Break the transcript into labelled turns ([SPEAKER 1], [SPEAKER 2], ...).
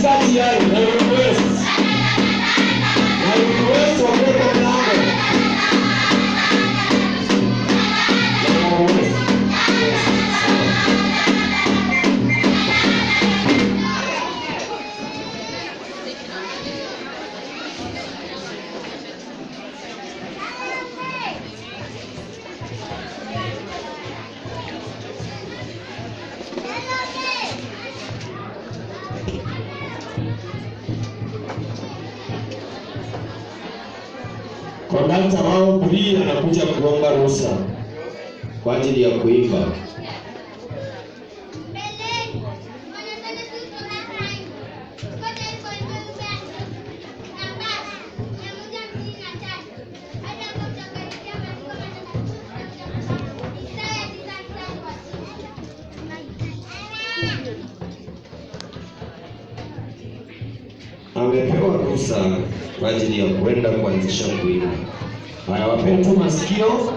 [SPEAKER 1] katikati ya request. Na request wapenda mlango. Kondakta wao Buri anakuja kuomba ruhusa kwa ajili ya kuimba. Amepewa ruhusa kwa ajili ya kwenda kuanzisha kuimba. Haya, wapeni tu masikio.